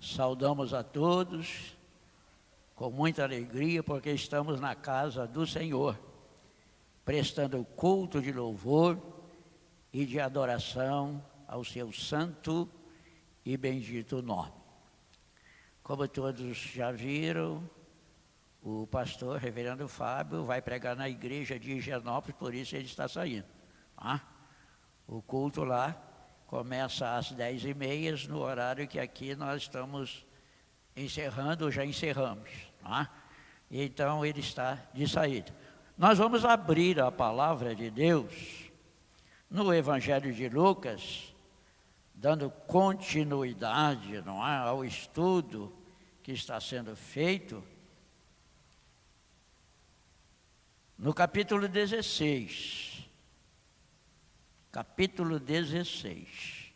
Saudamos a todos com muita alegria, porque estamos na casa do Senhor, prestando culto de louvor e de adoração ao seu santo e bendito nome. Como todos já viram, o pastor reverendo Fábio vai pregar na igreja de Higienópolis, por isso ele está saindo. O culto lá começa às 10h30, no horário que aqui nós estamos encerrando, ou já encerramos. Então ele está de saída. Nós vamos abrir a palavra de Deus no Evangelho de Lucas, dando continuidade, ao estudo que está sendo feito, no capítulo 16. Capítulo 16.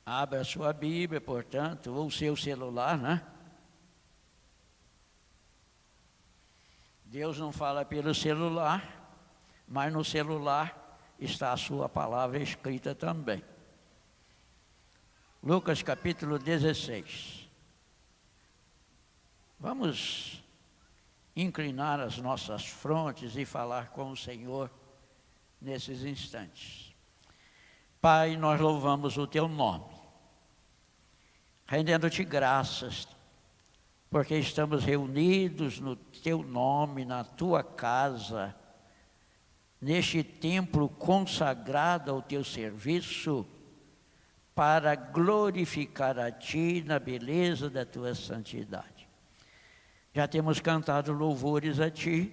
Abra a sua Bíblia, portanto, ou o seu celular, Deus não fala pelo celular, mas no celular está a sua palavra escrita também. Lucas capítulo 16. Vamos inclinar as nossas frontes e falar com o Senhor nesses instantes. Pai, nós louvamos o Teu nome, rendendo-Te graças, porque estamos reunidos no Teu nome, na Tua casa, neste templo consagrado ao Teu serviço, para glorificar a Ti na beleza da Tua santidade. Já temos cantado louvores a Ti,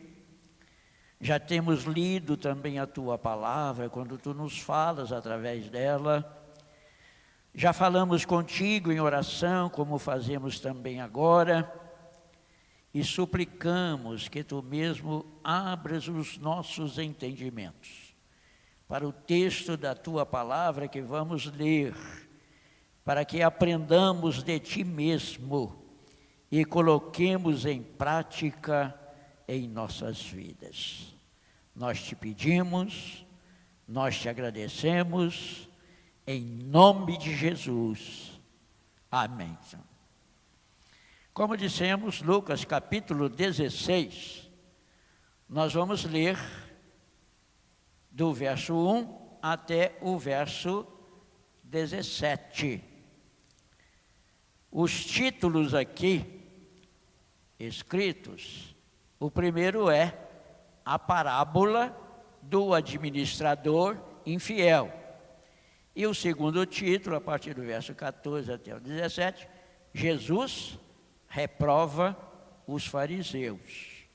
já temos lido também a Tua palavra, quando Tu nos falas através dela. Já falamos contigo em oração, como fazemos também agora, e suplicamos que Tu mesmo abras os nossos entendimentos para o texto da Tua palavra que vamos ler, para que aprendamos de Ti mesmo e coloquemos em prática em nossas vidas. Nós Te pedimos, nós Te agradecemos, em nome de Jesus. Amém. Como dissemos, Lucas capítulo 16, nós vamos ler do verso 1 até o verso 17. Os títulos aqui escritos, o primeiro é a parábola do administrador infiel. E o segundo título, a partir do verso 14 até o 17, Jesus reprova os fariseus.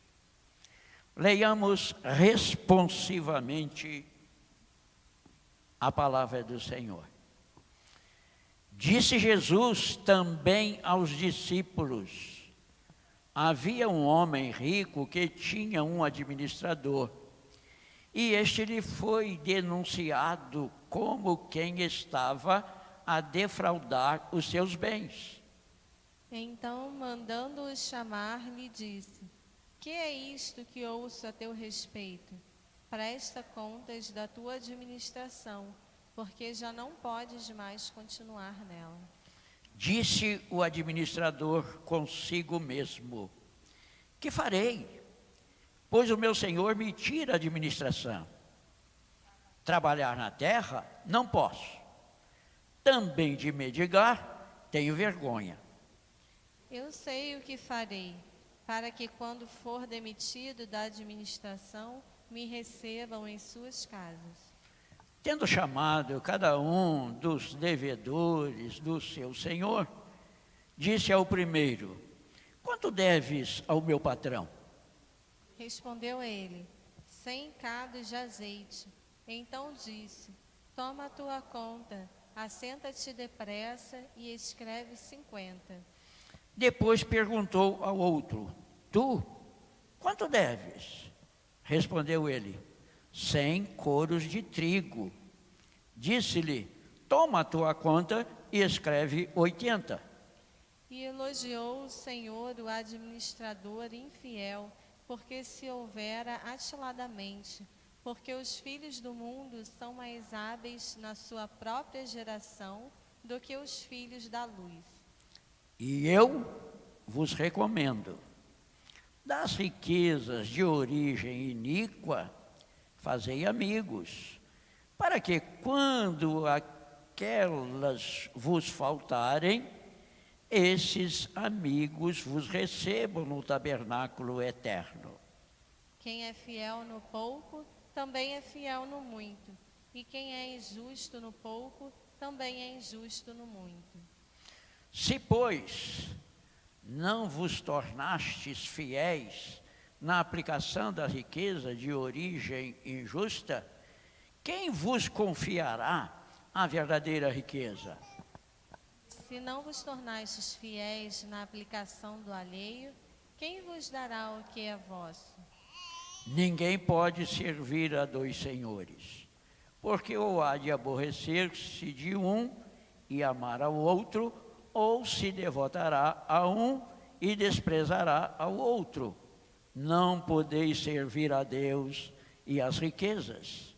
Leiamos responsivamente a palavra do Senhor. Disse Jesus também aos discípulos: havia um homem rico que tinha um administrador, e este lhe foi denunciado como quem estava a defraudar os seus bens. Então, mandando-o chamar, lhe disse: que é isto que ouço a teu respeito? Presta contas da tua administração, porque já não podes mais continuar nela. Disse o administrador consigo mesmo: que farei? Pois o meu senhor me tira a administração. Trabalhar na terra não posso. Também de mendigar tenho vergonha. Eu sei o que farei, para que quando for demitido da administração, me recebam em suas casas. Tendo chamado cada um dos devedores do seu senhor, disse ao primeiro: quanto deves ao meu patrão? Respondeu ele: 100 cados de azeite. Então disse: toma a tua conta, assenta-te depressa e escreve 50. Depois perguntou ao outro: tu, quanto deves? Respondeu ele: 100 coros de trigo. Disse-lhe: toma a tua conta e escreve 80. E elogiou o Senhor o administrador infiel, porque se houvera atiladamente, porque os filhos do mundo são mais hábeis na sua própria geração do que os filhos da luz. E eu vos recomendo, das riquezas de origem iníqua, fazei amigos, para que quando aquelas vos faltarem, esses amigos vos recebam no tabernáculo eterno. Quem é fiel no pouco, também é fiel no muito. E quem é injusto no pouco, também é injusto no muito. Se, pois, não vos tornastes fiéis na aplicação da riqueza de origem injusta, quem vos confiará a verdadeira riqueza? Se não vos tornastes fiéis na aplicação do alheio, quem vos dará o que é vosso? Ninguém pode servir a dois senhores, porque ou há de aborrecer-se de um e amar ao outro, ou se devotará a um e desprezará ao outro. Não podeis servir a Deus e às riquezas.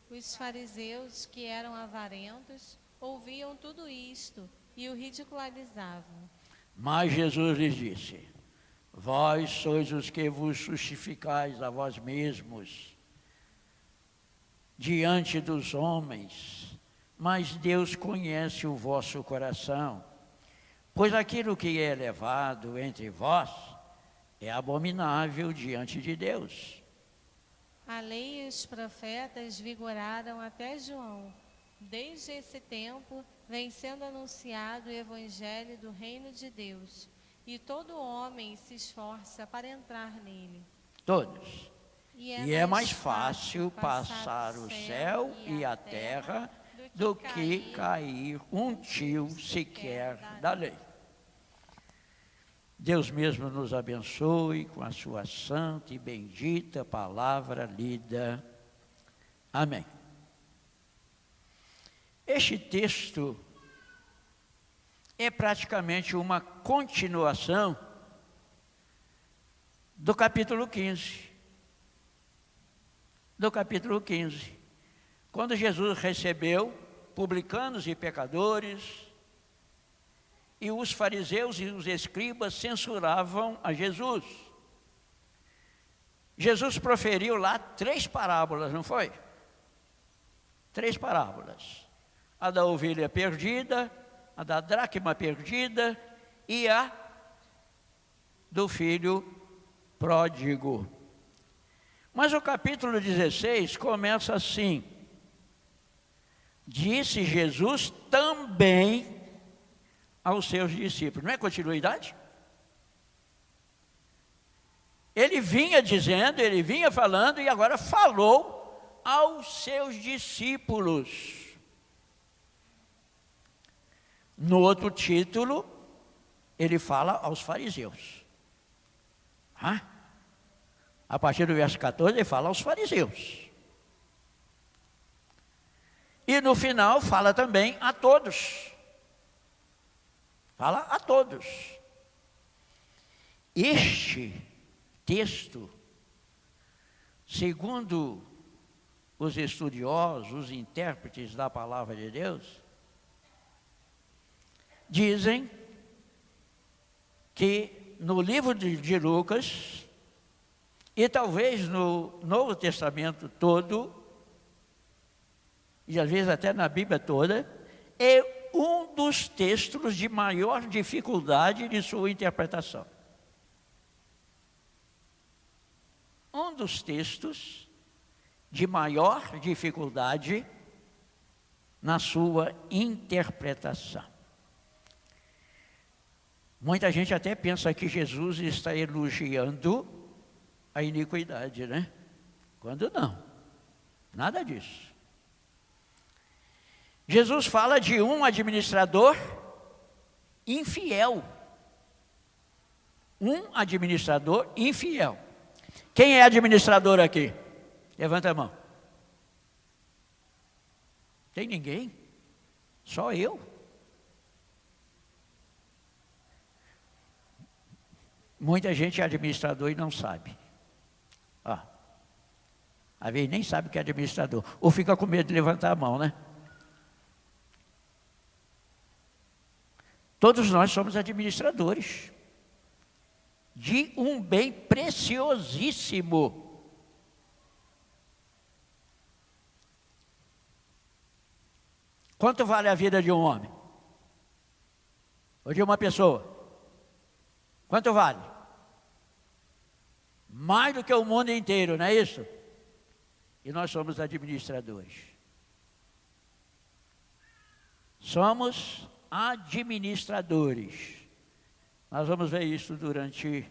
Os fariseus, que eram avarentos, ouviam tudo isto e o ridicularizavam. Mas Jesus lhes disse: vós sois os que vos justificais a vós mesmos diante dos homens, mas Deus conhece o vosso coração. Pois aquilo que é elevado entre vós é abominável diante de Deus. A lei e os profetas vigoraram até João. Desde esse tempo vem sendo anunciado o evangelho do reino de Deus, e todo homem se esforça para entrar nele. Todos. E é mais fácil passar o céu e a terra do que cair um tio sequer da lei. Deus mesmo nos abençoe com a sua santa e bendita palavra lida. Amém. Este texto é praticamente uma continuação do capítulo 15. Do capítulo 15, quando Jesus recebeu publicanos e pecadores, e os fariseus e os escribas censuravam a Jesus. Jesus proferiu lá 3 parábolas, não foi? 3 parábolas. A da ovelha perdida, a da dracma perdida e a do filho pródigo. Mas o capítulo 16 começa assim: disse Jesus também aos seus discípulos. Não é continuidade? Ele vinha dizendo, ele vinha falando e agora falou aos seus discípulos. No outro título, ele fala aos fariseus. A partir do verso 14, ele fala aos fariseus. E no final, fala também a todos. Fala a todos. Este texto, segundo os estudiosos, os intérpretes da palavra de Deus, dizem que no livro de Lucas, e talvez no Novo Testamento todo, e às vezes até na Bíblia toda, é um dos textos de maior dificuldade de sua interpretação. Um dos textos de maior dificuldade na sua interpretação. Muita gente até pensa que Jesus está elogiando a iniquidade, né? Quando não, nada disso. Jesus fala de um administrador infiel. Um administrador infiel. Quem é administrador aqui? Levanta a mão. Tem ninguém? Só eu? Muita gente é administrador e não sabe. Às vezes nem sabe que é administrador. Ou fica com medo de levantar a mão, né? Todos nós somos administradores de um bem preciosíssimo. Quanto vale a vida de um homem? Ou de uma pessoa? Quanto vale? Mais do que o mundo inteiro, não é isso? E nós somos administradores. Somos administradores. Nós vamos ver isso durante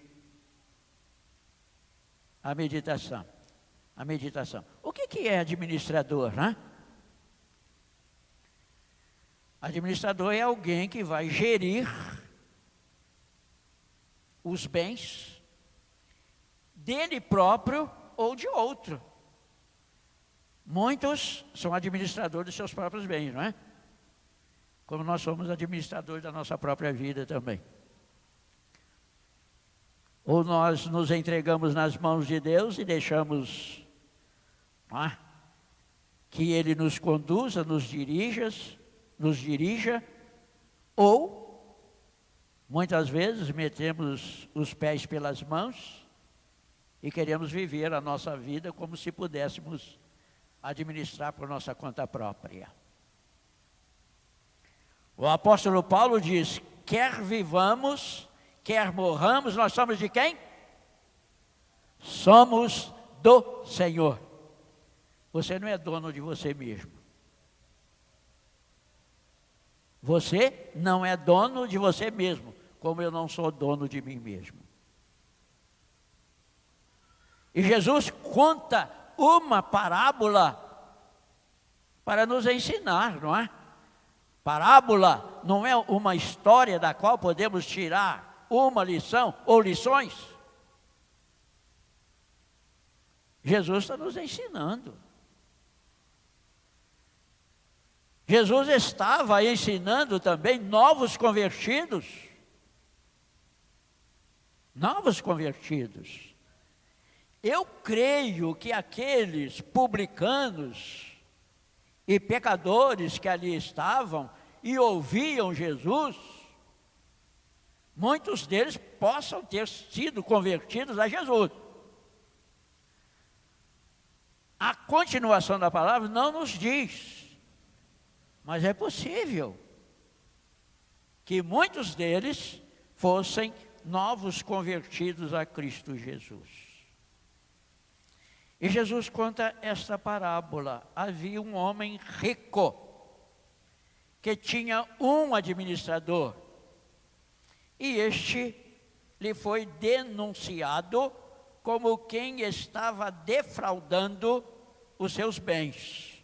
a meditação. A meditação. O que é administrador, né? Administrador é alguém que vai gerir os bens dele próprio ou de outro. Muitos são administradores de seus próprios bens, não é? Como nós somos administradores da nossa própria vida também. Ou nós nos entregamos nas mãos de Deus e deixamos que Ele nos conduza, nos dirija, ou muitas vezes metemos os pés pelas mãos e queremos viver a nossa vida como se pudéssemos administrar por nossa conta própria. O apóstolo Paulo diz: quer vivamos, quer morramos, nós somos de quem? Somos do Senhor. Você não é dono de você mesmo. Você não é dono de você mesmo, como eu não sou dono de mim mesmo. E Jesus conta uma parábola para nos ensinar, não é? Parábola não é uma história da qual podemos tirar uma lição ou lições. Jesus está nos ensinando. Jesus estava ensinando também novos convertidos. Novos convertidos. Eu creio que aqueles publicanos e pecadores que ali estavam e ouviam Jesus, muitos deles possam ter sido convertidos a Jesus. A continuação da palavra não nos diz, mas é possível que muitos deles fossem novos convertidos a Cristo Jesus. E Jesus conta esta parábola. Havia um homem rico que tinha um administrador, e este lhe foi denunciado como quem estava defraudando os seus bens.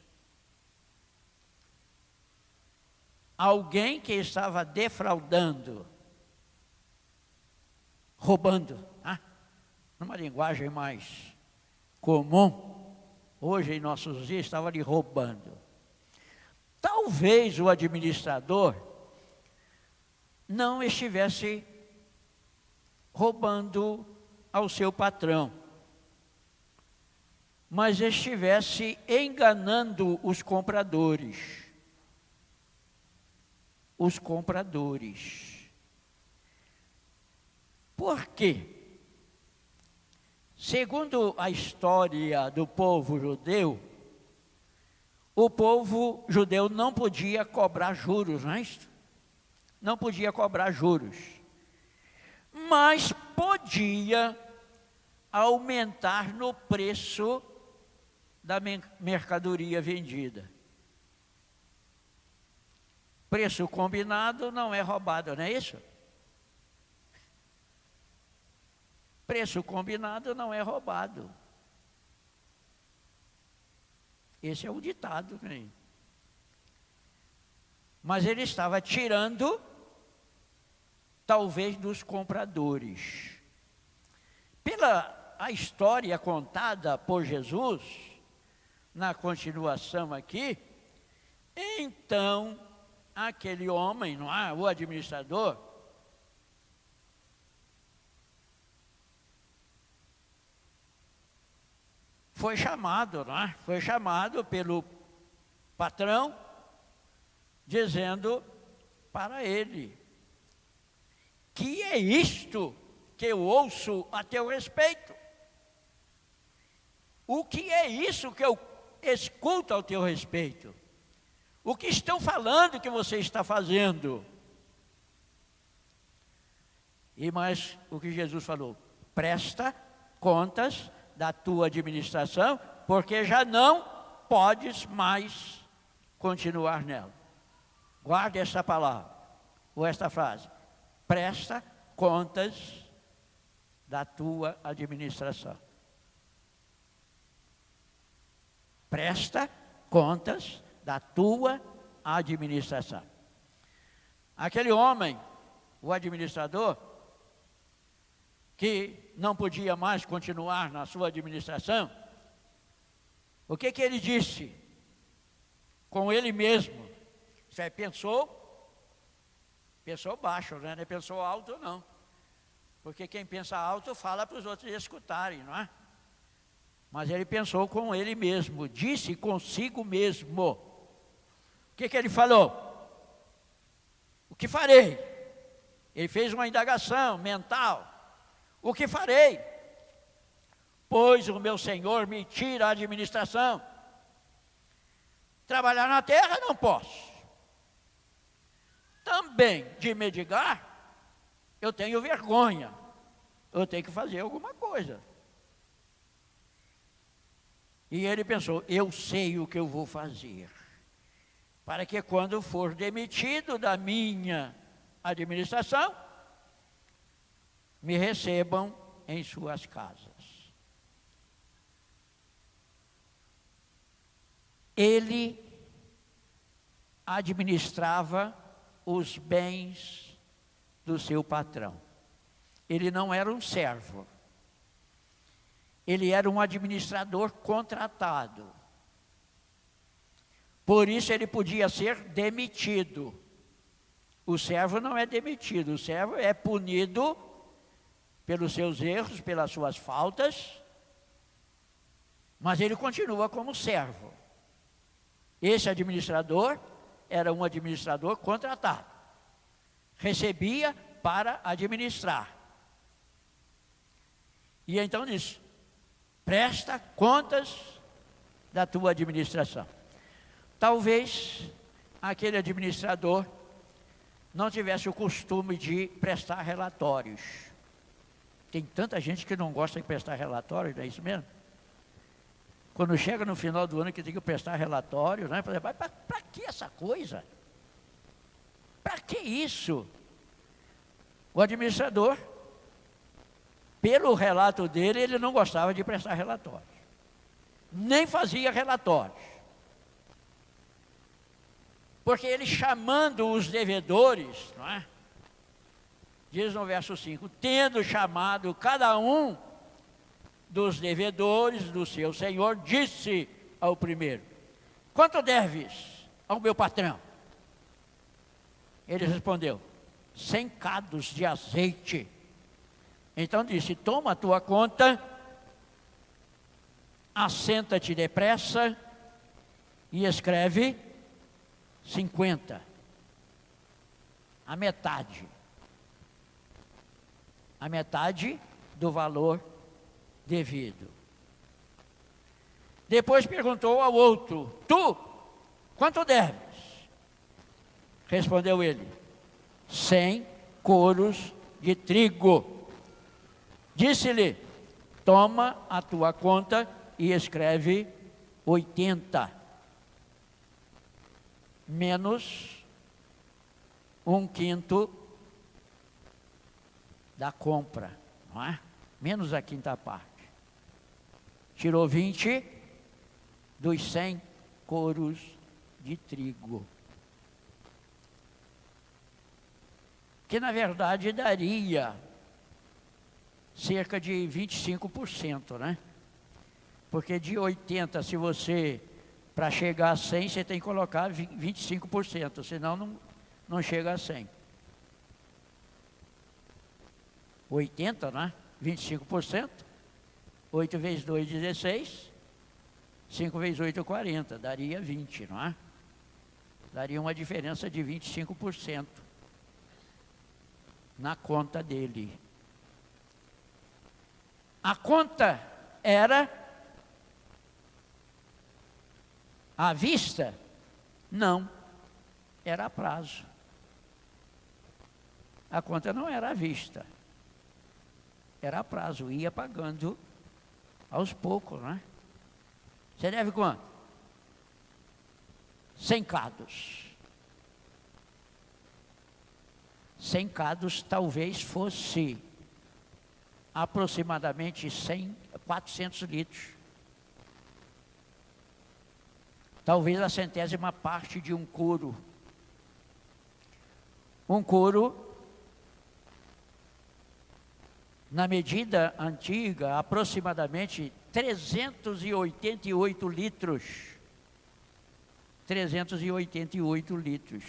Alguém que estava defraudando, roubando, numa linguagem mais comum, hoje em nossos dias, estava ali roubando. Talvez o administrador não estivesse roubando ao seu patrão, mas estivesse enganando os compradores. Os compradores. Por quê? Segundo a história do povo judeu, o povo judeu não podia cobrar juros, não é isso? Não podia cobrar juros, mas podia aumentar no preço da mercadoria vendida. Preço combinado não é roubado, não é isso? Preço combinado não é roubado. Esse é o ditado, né? Mas ele estava tirando, talvez, dos compradores. Pela a história contada por Jesus, na continuação aqui, então, aquele homem, não é? O administrador, foi chamado, não é? Foi chamado pelo patrão, dizendo para ele que é isto que eu ouço a teu respeito? O que é isso que eu escuto ao teu respeito? O que estão falando que você está fazendo? E mais o que Jesus falou: presta contas da tua administração, porque já não podes mais continuar nela. Guarde essa palavra, ou esta frase: presta contas da tua administração. Presta contas da tua administração. Aquele homem, o administrador, que não podia mais continuar na sua administração, o que ele disse com ele mesmo? Você pensou baixo, né? Não pensou alto, não. Porque quem pensa alto fala para os outros escutarem, não é? Mas ele pensou com ele mesmo, disse consigo mesmo. O que ele falou? O que farei? Ele fez uma indagação mental. O que farei? Pois o meu Senhor me tira a administração. Trabalhar na terra não posso. Também de mendigar, eu tenho vergonha. Eu tenho que fazer alguma coisa. E ele pensou: eu sei o que eu vou fazer, para que quando for demitido da minha administração, me recebam em suas casas. Ele administrava os bens do seu patrão. Ele não era um servo. Ele era um administrador contratado. Por isso ele podia ser demitido. O servo não é demitido, o servo é punido pelos seus erros, pelas suas faltas, mas ele continua como servo. Esse administrador era um administrador contratado. Recebia para administrar. E então disse: presta contas da tua administração. Talvez aquele administrador não tivesse o costume de prestar relatórios. Tem tanta gente que não gosta de prestar relatórios, não é isso mesmo? Quando chega no final do ano que tem que prestar relatório, né? Para que essa coisa? Para que isso? O administrador, pelo relato dele, ele não gostava de prestar relatórios. Nem fazia relatórios. Porque ele, chamando os devedores, não é? Diz no verso 5: tendo chamado cada um dos devedores do seu senhor, disse ao primeiro: quanto deves ao meu patrão? Ele respondeu: 100 cados de azeite. Então disse: toma a tua conta, assenta-te depressa e escreve 50. A metade do valor devido. Depois perguntou ao outro: tu, quanto deves? Respondeu ele: 100 coros de trigo. Disse-lhe: toma a tua conta e escreve 80, menos 1/5 da compra, não é? Menos a quinta parte. Tirou 20 dos 100 coros de trigo. Que na verdade daria cerca de 25%, né? Porque de 80, se você, para chegar a 100, você tem que colocar 25%, senão não chega a 100. 80, né? 25%, 8 vezes 2, 16, 5 vezes 8, 40, daria 20, não é? Daria uma diferença de 25%. na conta dele. A conta era à vista? Não, era a prazo. A conta não era à vista, era a prazo, ia pagando aos poucos, né? Você deve quanto? 100 cados. 100 cados talvez fosse aproximadamente 400 litros. Talvez a centésima parte de um couro. Um couro, na medida antiga, aproximadamente 388 litros. 388 litros.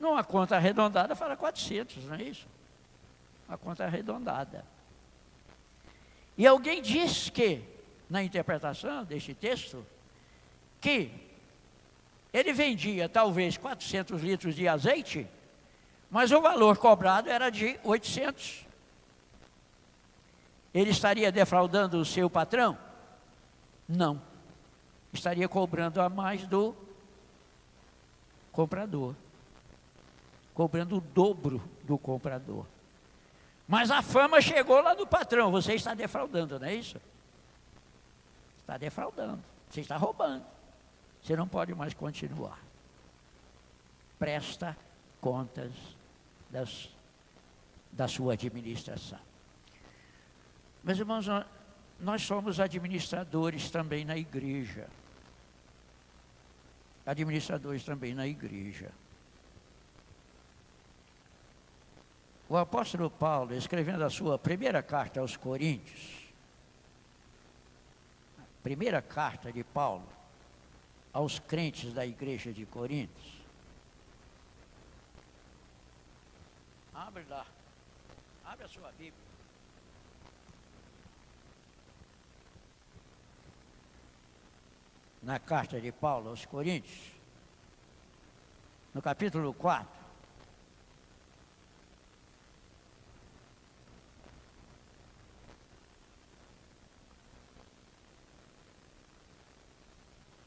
Numa conta arredondada, fala 400, não é isso? Uma conta arredondada. E alguém diz que, na interpretação deste texto, que ele vendia talvez 400 litros de azeite, mas o valor cobrado era de 800. Ele estaria defraudando o seu patrão? Não. Estaria cobrando a mais do comprador. Cobrando o dobro do comprador. Mas a fama chegou lá do patrão. Você está defraudando, não é isso? Está defraudando. Você está roubando. Você não pode mais continuar. Presta contas da sua administração. Meus irmãos, nós somos administradores também na igreja. Administradores também na igreja. O apóstolo Paulo, escrevendo a sua primeira carta aos Coríntios, primeira carta de Paulo aos crentes da igreja de Coríntios. Abre lá, abre a sua Bíblia. Na carta de Paulo aos Coríntios, no capítulo 4.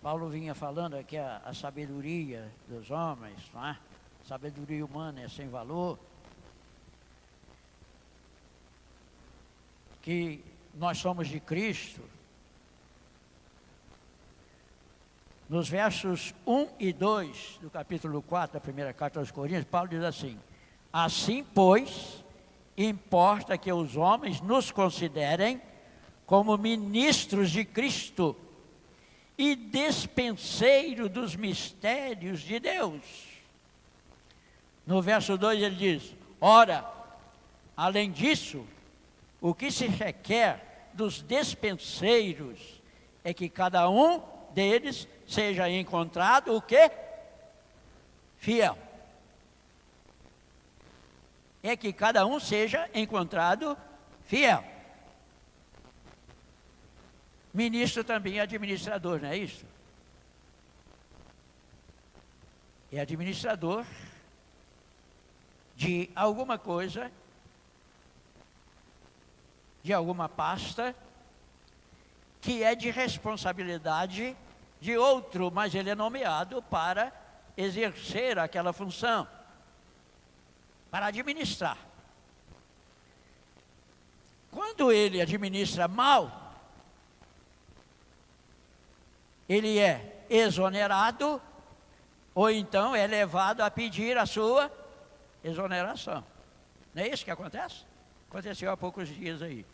Paulo vinha falando aqui a sabedoria dos homens, não é? A sabedoria humana é sem valor. Que nós somos de Cristo. Nos versos 1 e 2 do capítulo 4 da primeira carta aos Coríntios, Paulo diz assim: assim, pois, importa que os homens nos considerem como ministros de Cristo e despenseiro dos mistérios de Deus. No verso 2 ele diz: ora, além disso, o que se requer dos despenseiros é que cada um deles seja encontrado o quê? Fiel. É que cada um seja encontrado fiel. Ministro também é administrador, não é isso? É administrador de alguma coisa, de alguma pasta, que é de responsabilidade de outro, mas ele é nomeado para exercer aquela função, para administrar. Quando ele administra mal, ele é exonerado, ou então é levado a pedir a sua exoneração. Não é isso que acontece? Aconteceu há poucos dias aí.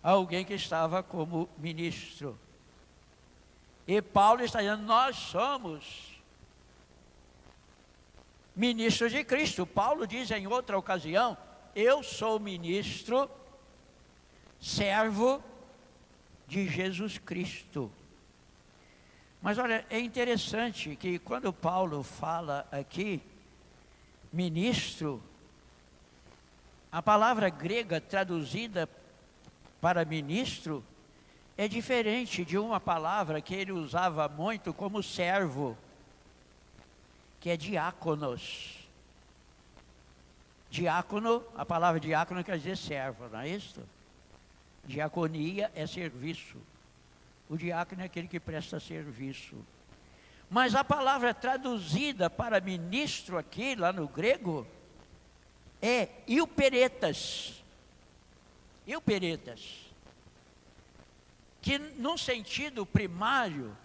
Alguém que estava como ministro. E Paulo está dizendo: nós somos ministros de Cristo. Paulo diz em outra ocasião: eu sou ministro, servo de Jesus Cristo. Mas olha, é interessante que quando Paulo fala aqui, ministro, a palavra grega traduzida para ministro é diferente de uma palavra que ele usava muito como servo, que é diáconos. Diácono, a palavra diácono quer dizer servo, não é isso? Diaconia é serviço. O diácono é aquele que presta serviço. Mas a palavra traduzida para ministro aqui, lá no grego, é euperetas. Euperetas. Que num sentido primário,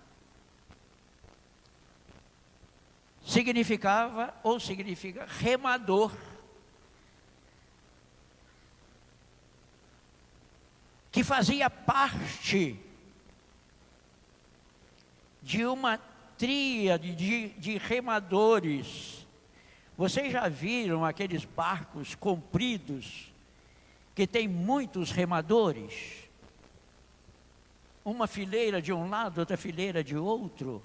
significa remador. Que fazia parte de uma tríade de remadores. Vocês já viram aqueles barcos compridos que tem muitos remadores? Uma fileira de um lado, outra fileira de outro.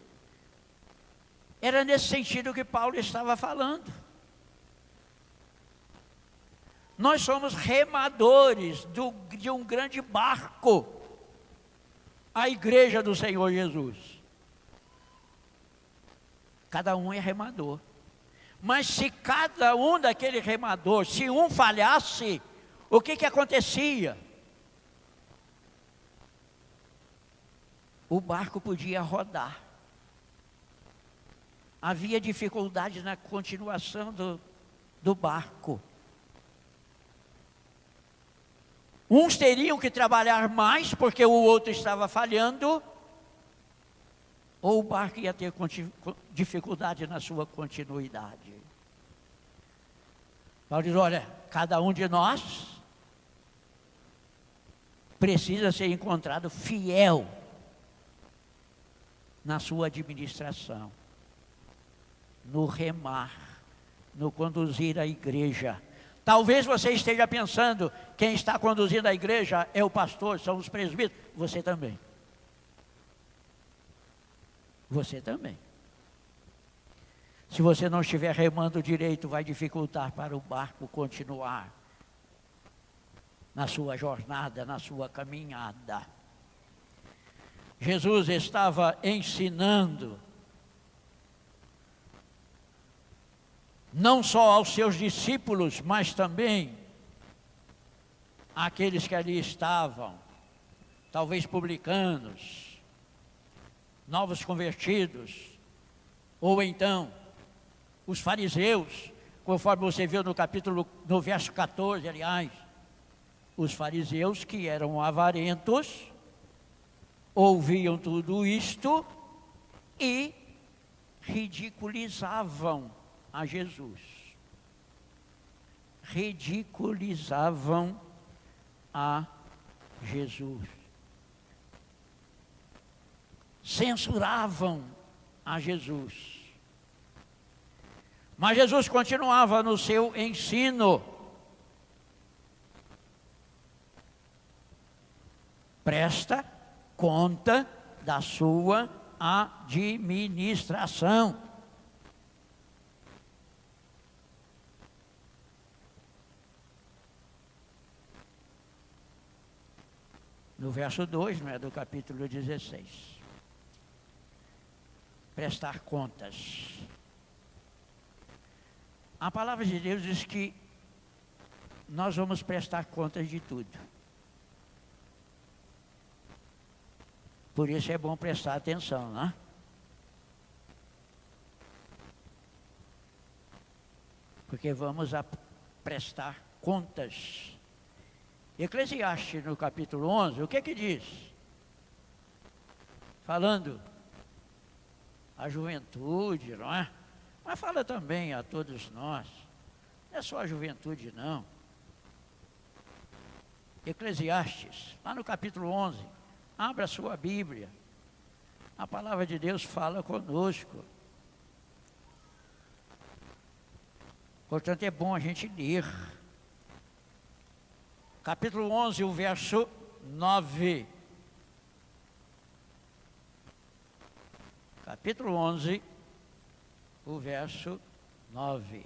Era nesse sentido que Paulo estava falando. Nós somos remadores de um grande barco, a igreja do Senhor Jesus. Cada um é remador. Mas se cada um daquele remador, se um falhasse, o que acontecia? O barco podia rodar. Havia dificuldade na continuação do barco. Uns teriam que trabalhar mais porque o outro estava falhando, ou o barco ia ter dificuldade na sua continuidade. Paulo diz, olha, cada um de nós precisa ser encontrado fiel na sua administração, no remar, no conduzir a igreja. Talvez você esteja pensando, quem está conduzindo a igreja é o pastor, são os presbíteros. Você também. Você também. Se você não estiver remando direito, vai dificultar para o barco continuar na sua jornada, na sua caminhada. Jesus estava ensinando não só aos seus discípulos, mas também àqueles que ali estavam, talvez publicanos, novos convertidos, ou então os fariseus, conforme você viu no verso 14, aliás, os fariseus que eram avarentos, ouviam tudo isto e ridiculizavam a Jesus. Ridiculizavam a Jesus. Censuravam a Jesus. Mas Jesus continuava no seu ensino. Presta conta da sua administração. No verso 2, do capítulo 16. Prestar contas. A palavra de Deus diz que nós vamos prestar contas de tudo. Por isso é bom prestar atenção, né? Porque vamos prestar contas. Eclesiastes, no capítulo 11, o que diz? Falando à juventude, não é? Mas fala também a todos nós. Não é só a juventude, não. Eclesiastes, lá no capítulo 11, abra a sua Bíblia. A palavra de Deus fala conosco. Portanto, é bom a gente ler. Capítulo 11, o verso 9. Capítulo 11, o verso 9.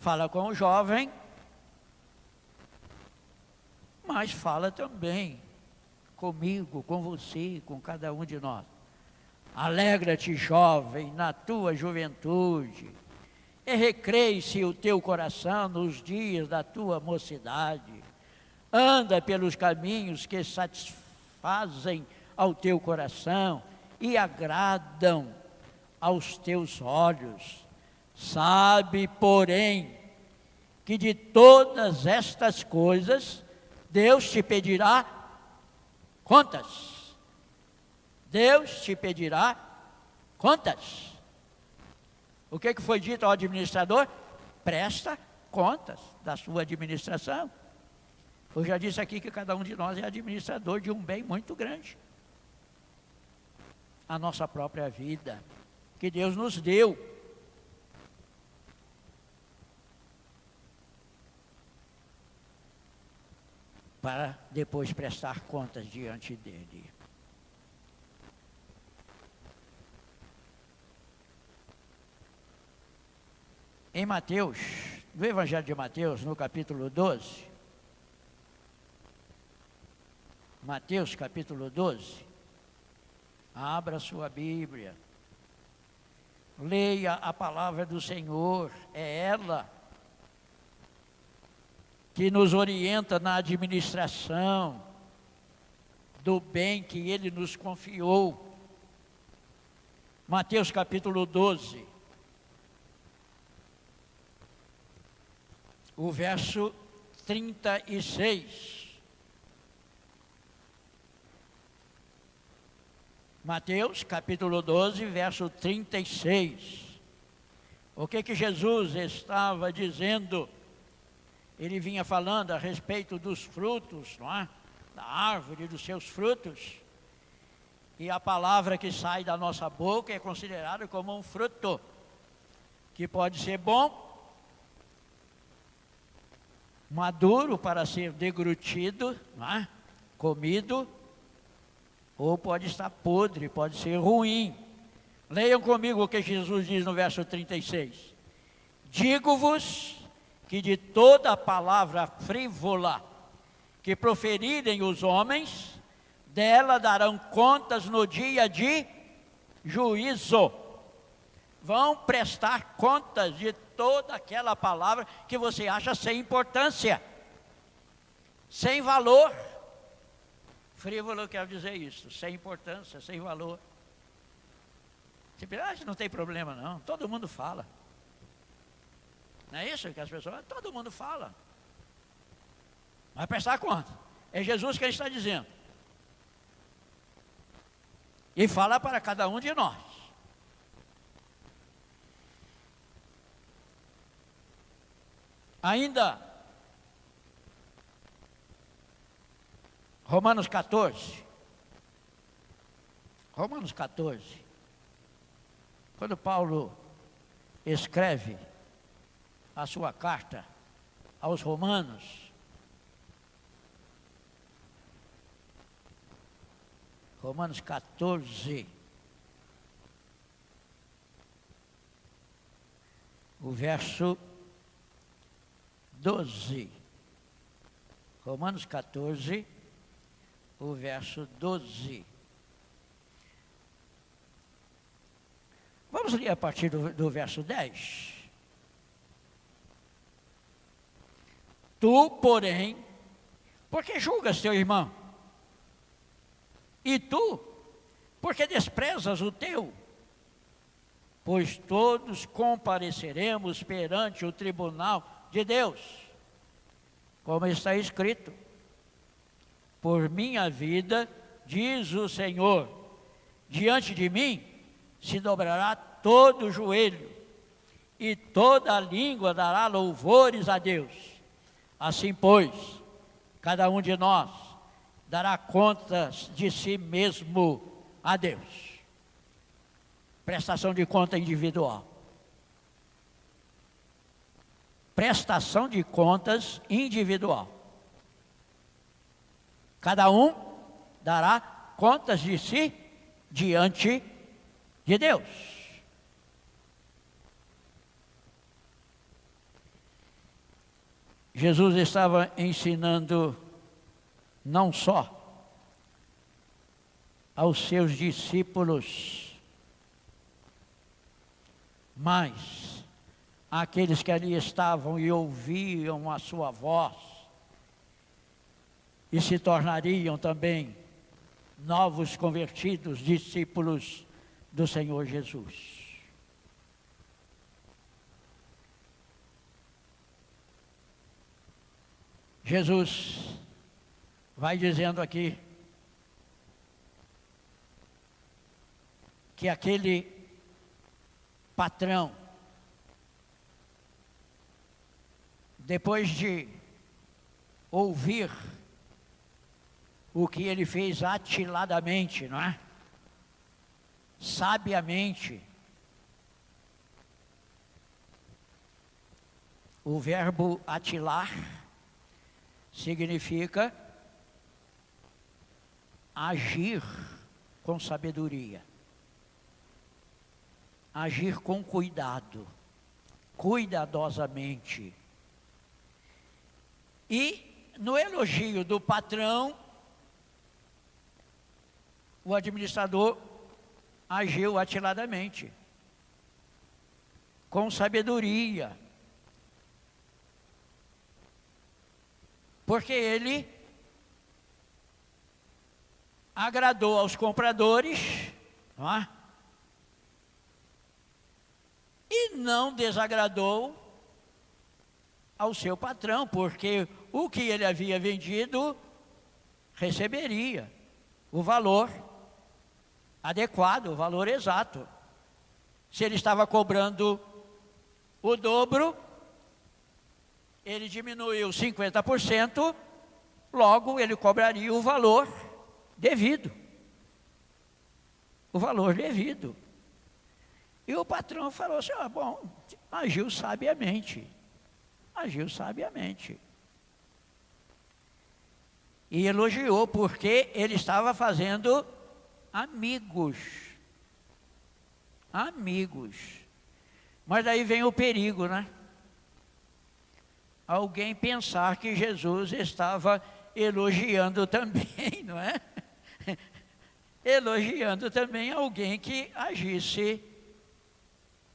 Fala com o jovem, mas fala também comigo, com você, com cada um de nós. Alegra-te, jovem, na tua juventude, e recreie-se o teu coração nos dias da tua mocidade. Anda pelos caminhos que satisfazem ao teu coração e agradam aos teus olhos. Sabe, porém, que de todas estas coisas Deus te pedirá contas. Deus te pedirá contas. O que foi dito ao administrador? Presta contas da sua administração. Eu já disse aqui que cada um de nós é administrador de um bem muito grande. A nossa própria vida, que Deus nos deu. Para depois prestar contas diante dele. Em Mateus, no Evangelho de Mateus, no capítulo 12, Mateus capítulo 12, abra sua Bíblia, leia a palavra do Senhor, é ela que nos orienta na administração do bem que Ele nos confiou. Mateus capítulo 12, o verso 36. Mateus capítulo 12, verso 36. O que Jesus estava dizendo? Ele vinha falando a respeito dos frutos, não é? Da árvore, dos seus frutos. E a palavra que sai da nossa boca é considerada como um fruto, que pode ser bom, maduro para ser deglutido, não é? Comido, ou pode estar podre, pode ser ruim. Leiam comigo o que Jesus diz no verso 36. Digo-vos que de toda palavra frívola que proferirem os homens, dela darão contas no dia de juízo. Vão prestar contas de toda aquela palavra que você acha sem importância, sem valor. Frívolo quer dizer isso, sem importância, sem valor. Você pensa, não tem problema não, todo mundo fala. Não é isso que as pessoas, todo mundo fala. Vai prestar conta. É Jesus que ele está dizendo. E fala para cada um de nós. Ainda, Romanos 14. Romanos 14. Quando Paulo escreve a sua carta aos Romanos, Romanos 14, o verso 12. Romanos 14, o verso 12. Vamos ler a partir do verso 10. Tu, porém, porque julgas teu irmão? E tu, porque desprezas o teu? Pois todos compareceremos perante o tribunal de Deus, como está escrito: por minha vida, diz o Senhor, diante de mim se dobrará todo o joelho, e toda a língua dará louvores a Deus. Assim, pois, cada um de nós dará contas de si mesmo a Deus. Prestação de conta individual. Prestação de contas individual. Cada um dará contas de si diante de Deus. Jesus estava ensinando não só aos seus discípulos, mas àqueles que ali estavam e ouviam a sua voz, e se tornariam também novos convertidos, discípulos do Senhor Jesus. Jesus vai dizendo aqui que aquele patrão, depois de ouvir o que ele fez atiladamente, não é? Sabiamente. O verbo atilar significa agir com sabedoria, agir com cuidado, cuidadosamente. E no elogio do patrão, o administrador agiu atiladamente, com sabedoria, porque ele agradou aos compradores, não é? E não desagradou ao seu patrão, porque o que ele havia vendido receberia o valor adequado, o valor exato. Se ele estava cobrando o dobro, ele diminuiu 50%, logo ele cobraria o valor devido. O valor devido. E o patrão falou assim, bom, agiu sabiamente. Agiu sabiamente. E elogiou porque ele estava fazendo amigos. Amigos. Mas daí vem o perigo, né? Alguém pensar que Jesus estava elogiando também, não é? Elogiando também alguém que agisse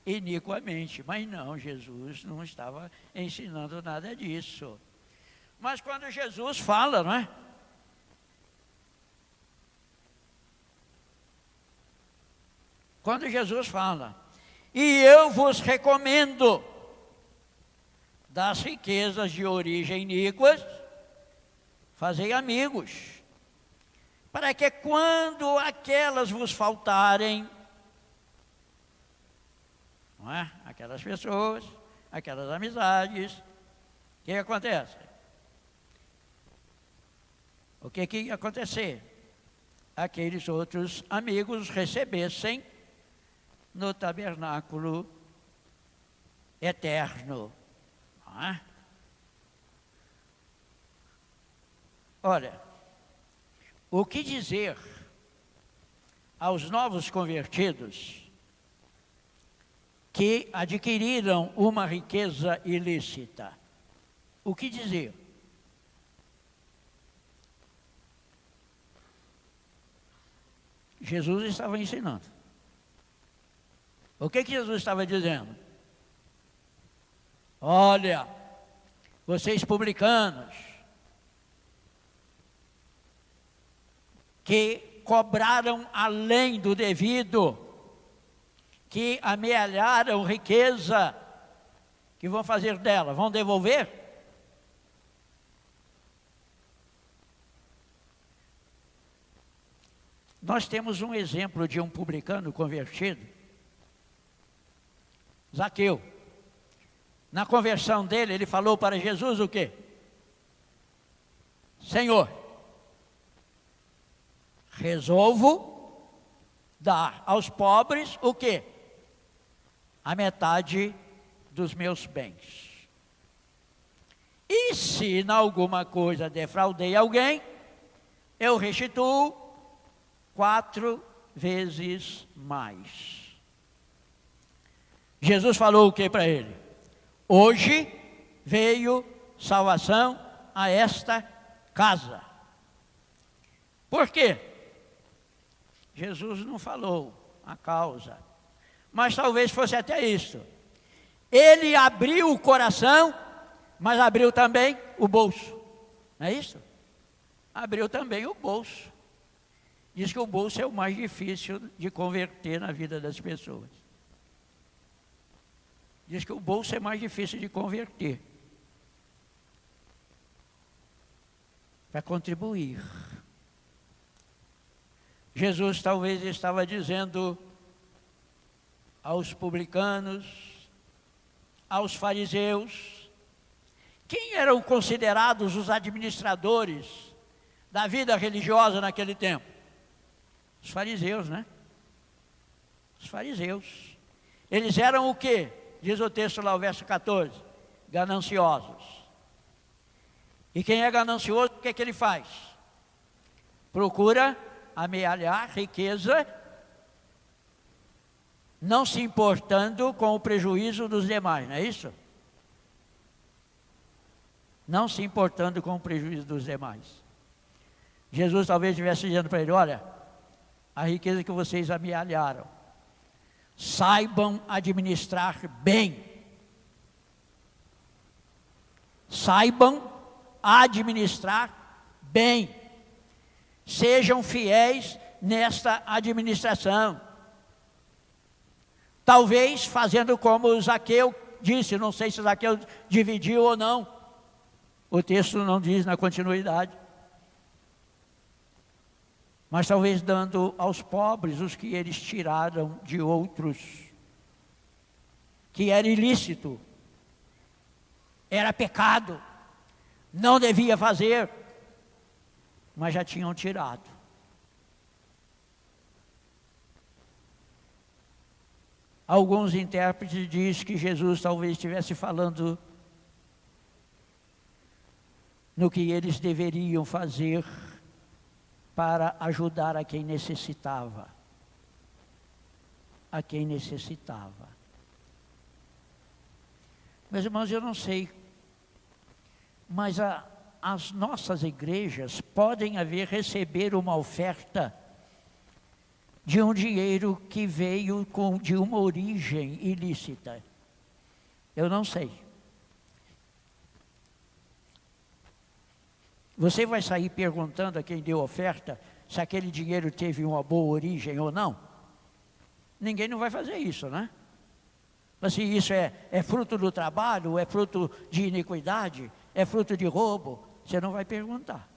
iniquamente. Mas não, Jesus não estava ensinando nada disso. Mas quando Jesus fala, não é? Quando Jesus fala, e eu vos recomendo das riquezas de origem iníquas, fazei amigos, para que quando aquelas vos faltarem, não é? Aquelas pessoas, aquelas amizades, o que acontece? O que ia acontecer? Aqueles outros amigos recebessem no tabernáculo eterno. Não é? Olha, o que dizer aos novos convertidos que adquiriram uma riqueza ilícita? O que dizer? Jesus estava ensinando. O que Jesus estava dizendo? Olha, vocês publicanos, que cobraram além do devido, que amealharam riqueza, que vão fazer dela? Vão devolver? Nós temos um exemplo de um publicano convertido, Zaqueu. Na conversão dele, ele falou para Jesus o quê? Senhor, resolvo dar aos pobres o quê? A metade dos meus bens. E se em alguma coisa defraudei alguém, eu restituo 4 vezes mais. Jesus falou o que para ele? Hoje veio salvação a esta casa. Por quê? Jesus não falou a causa, mas talvez fosse até isso. Ele abriu o coração, mas abriu também o bolso. Não é isso? Abriu também o bolso. Diz que o bolso é o mais difícil de converter na vida das pessoas. Diz que o bolso é mais difícil de converter. Para contribuir. Jesus talvez estava dizendo aos publicanos, aos fariseus, quem eram considerados os administradores da vida religiosa naquele tempo? Os fariseus, né? Os fariseus. Eles eram o quê? Diz o texto lá, o verso 14, gananciosos. E quem é ganancioso, o que é que ele faz? Procura amealhar riqueza, não se importando com o prejuízo dos demais, não é isso? Não se importando com o prejuízo dos demais. Jesus talvez estivesse dizendo para ele, olha, a riqueza que vocês amealharam, saibam administrar bem. Saibam administrar bem. Sejam fiéis nesta administração. Talvez fazendo como Zaqueu disse, não sei se Zaqueu dividiu ou não. O texto não diz na continuidade. Mas talvez dando aos pobres os que eles tiraram de outros, que era ilícito, era pecado, não devia fazer, mas já tinham tirado. Alguns intérpretes dizem que Jesus talvez estivesse falando no que eles deveriam fazer para ajudar a quem necessitava. A quem necessitava. Meus irmãos, eu não sei, mas as nossas igrejas podem receber uma oferta de um dinheiro que veio de uma origem ilícita. Eu não sei. Você vai sair perguntando a quem deu oferta se aquele dinheiro teve uma boa origem ou não? Ninguém não vai fazer isso, né? Mas se isso é fruto do trabalho, é fruto de iniquidade, é fruto de roubo, você não vai perguntar.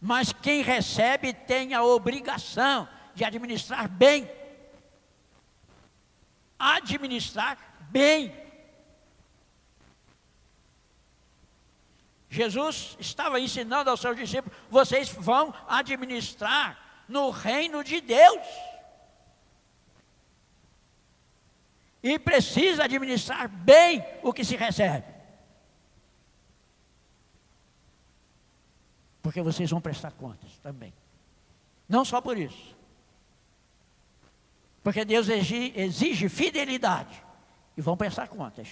Mas quem recebe tem a obrigação de administrar bem. Administrar bem. Jesus estava ensinando aos seus discípulos, vocês vão administrar no reino de Deus. E precisa administrar bem o que se recebe. Porque vocês vão prestar contas também. Não só por isso. Porque Deus exige fidelidade. E vão prestar contas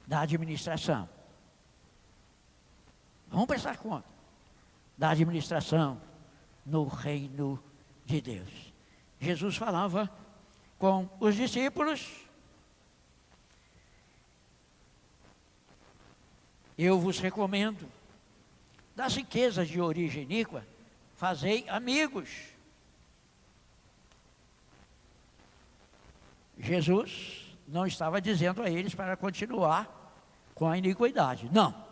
da administração. Vamos prestar conta da administração no reino de Deus. Jesus falava com os discípulos. Eu vos recomendo, das riquezas de origem iníqua, fazei amigos. Jesus não estava dizendo a eles para continuar com a iniquidade, não.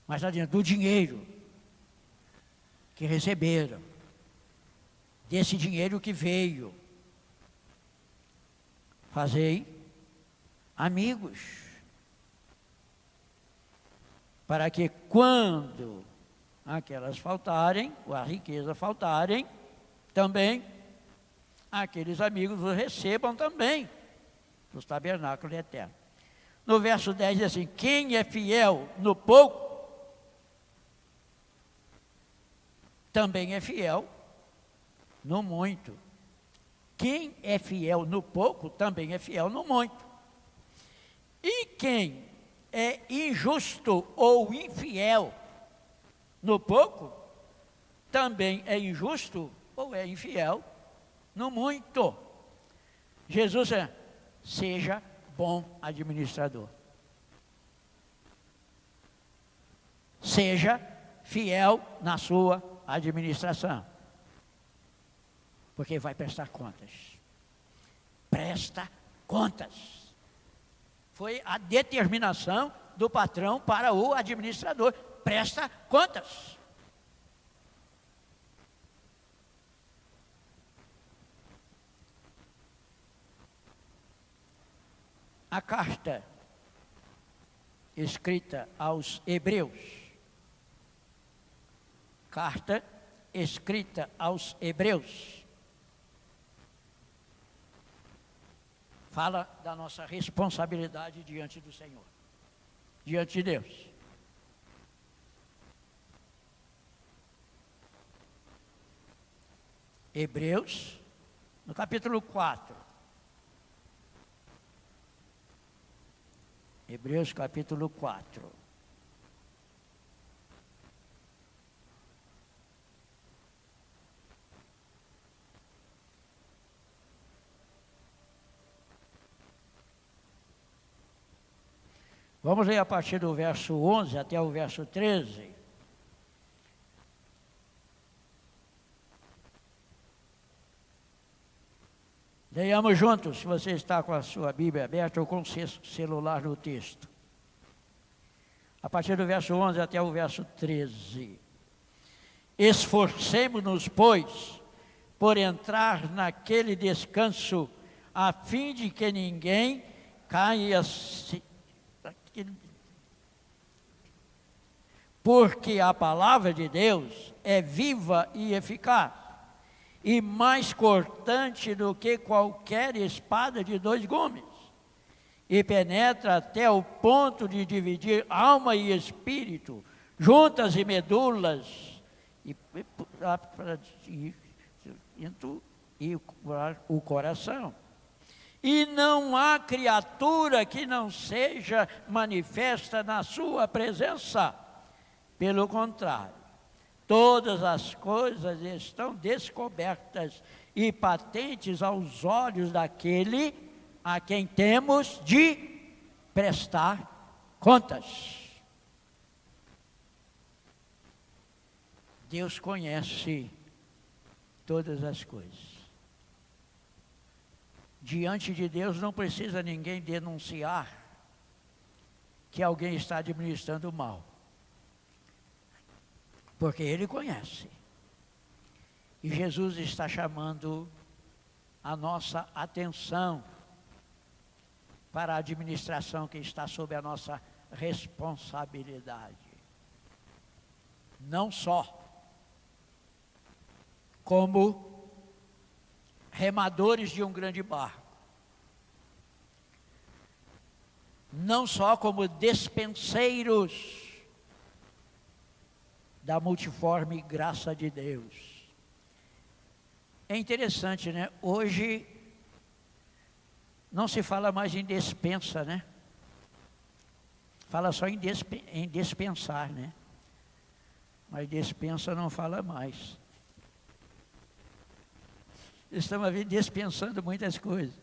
Mas está dizendo do dinheiro que receberam, desse dinheiro que veio, fazei amigos, para que quando aquelas faltarem, ou a riqueza faltarem, também aqueles amigos os recebam também nos tabernáculos eternos. No verso 10 diz assim, quem é fiel no pouco, também é fiel no muito. Quem é fiel no pouco, também é fiel no muito. E quem é injusto ou infiel no pouco, também é injusto ou é infiel no muito. Jesus Seja bom administrador. Seja fiel na sua administração. Porque vai prestar contas. Presta contas. Foi a determinação do patrão para o administrador. Presta contas. A carta escrita aos Hebreus. Carta escrita aos Hebreus. Fala da nossa responsabilidade diante do Senhor, diante de Deus. Hebreus, no capítulo 4. Hebreus, capítulo 4. Vamos ler a partir do verso 11 até o verso 13. Leiamos juntos, se você está com a sua Bíblia aberta ou com o celular no texto. A partir do verso 11 até o verso 13. Esforcemo-nos, pois, por entrar naquele descanso, a fim de que ninguém caia, porque a palavra de Deus é viva e eficaz, e mais cortante do que qualquer espada de 2 gumes, e penetra até o ponto de dividir alma e espírito, juntas e medulas, e o coração. E não há criatura que não seja manifesta na sua presença. Pelo contrário, todas as coisas estão descobertas e patentes aos olhos daquele a quem temos de prestar contas. Deus conhece todas as coisas. Diante de Deus não precisa ninguém denunciar que alguém está administrando mal. Porque Ele conhece. E Jesus está chamando a nossa atenção para a administração que está sob a nossa responsabilidade. Não só como remadores de um grande barco, não só como despenseiros da multiforme graça de Deus. É interessante, né? Hoje não se fala mais em despensa, né? Fala só em dispensar, né? Mas despensa não fala mais. Estamos dispensando muitas coisas.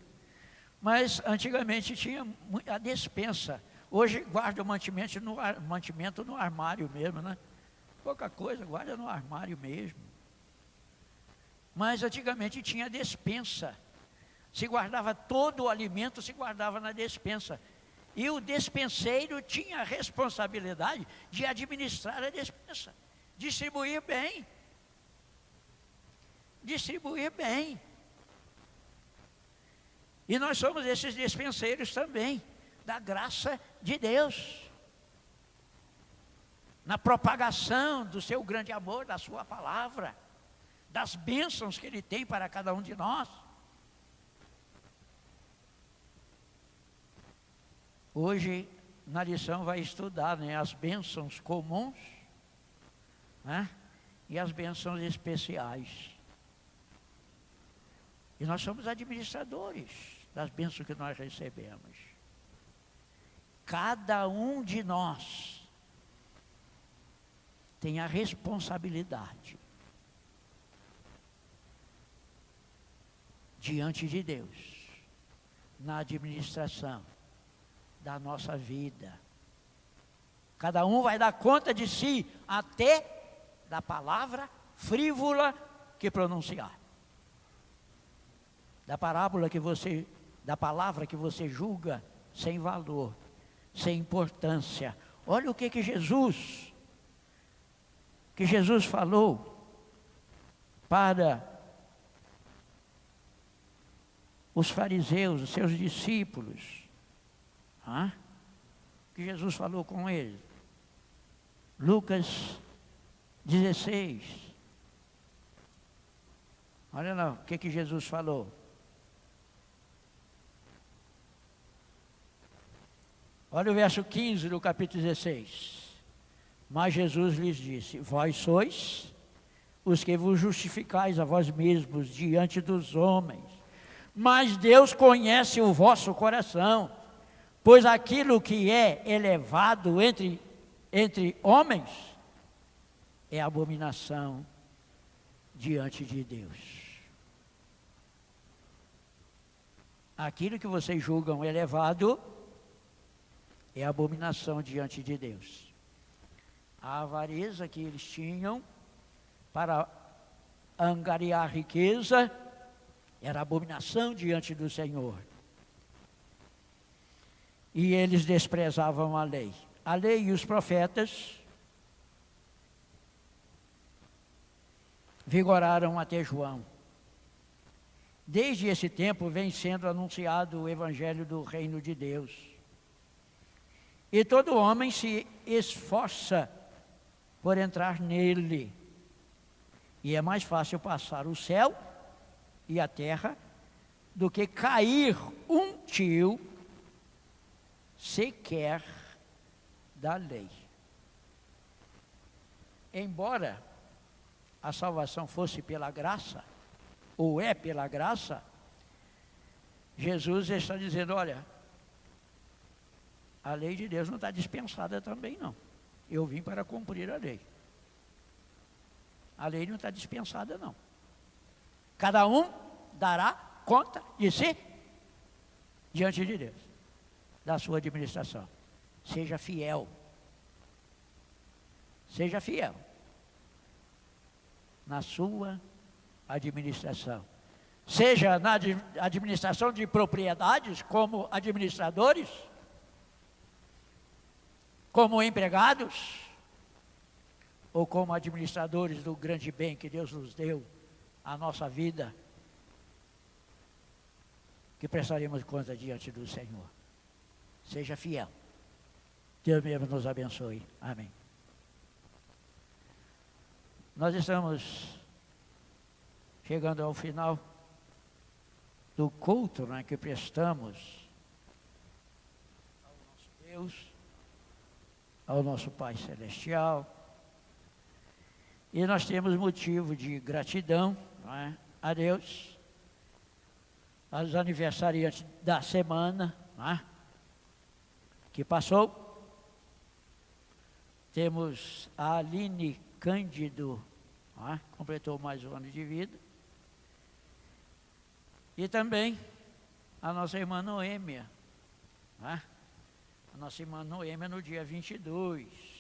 Mas antigamente tinha a despensa. Hoje guarda o mantimento no armário mesmo, né? Pouca coisa, guarda no armário mesmo. Mas antigamente tinha despensa. Se guardava todo o alimento, se guardava na despensa. E o despenseiro tinha a responsabilidade de administrar a despensa. Distribuir bem. Distribuir bem. E nós somos esses despenseiros também, da graça de Deus. Na propagação do seu grande amor, da sua palavra, das bênçãos que Ele tem para cada um de nós. Hoje, na lição, vai estudar, né, as bênçãos comuns, né, e as bênçãos especiais. E nós somos administradores das bênçãos que nós recebemos. Cada um de nós tem a responsabilidade diante de Deus na administração da nossa vida. Cada um vai dar conta de si, até da palavra frívola que pronunciar. Da parábola que você, da palavra que você julga sem valor, sem importância. Olha o que Jesus falou para os fariseus, os seus discípulos. O que Jesus falou com eles? Lucas 16. Olha lá o que Jesus falou. Olha o verso 15 do capítulo 16. Mas Jesus lhes disse: vós sois os que vos justificais a vós mesmos diante dos homens, mas Deus conhece o vosso coração, pois aquilo que é elevado entre homens é abominação diante de Deus. Aquilo que vocês julgam elevado é abominação diante de Deus. A avareza que eles tinham para angariar riqueza era abominação diante do Senhor. E eles desprezavam a lei. A lei e os profetas vigoraram até João. Desde esse tempo vem sendo anunciado o evangelho do reino de Deus. E todo homem se esforça por entrar nele. E é mais fácil passar o céu e a terra do que cair um tio sequer da lei. Embora a salvação fosse pela graça, ou é pela graça, Jesus está dizendo: olha, a lei de Deus não está dispensada também não. Eu vim para cumprir a lei. A lei não está dispensada não. Cada um dará conta de si diante de Deus, da sua administração. Seja fiel. Seja fiel na sua administração. Seja na administração de propriedades, como administradores, como empregados, ou como administradores do grande bem que Deus nos deu, a nossa vida, que prestaremos conta diante do Senhor. Seja fiel. Deus mesmo nos abençoe. Amém. Nós estamos chegando ao final do culto, né, que prestamos ao nosso Deus, ao nosso Pai Celestial. E nós temos motivo de gratidão, não é, a Deus, aos aniversariantes da semana, não é, que passou. Temos a Aline Cândido, não é, completou mais um ano de vida. E também a nossa irmã Noêmia, não é? A nossa irmã Noêmia no dia 22.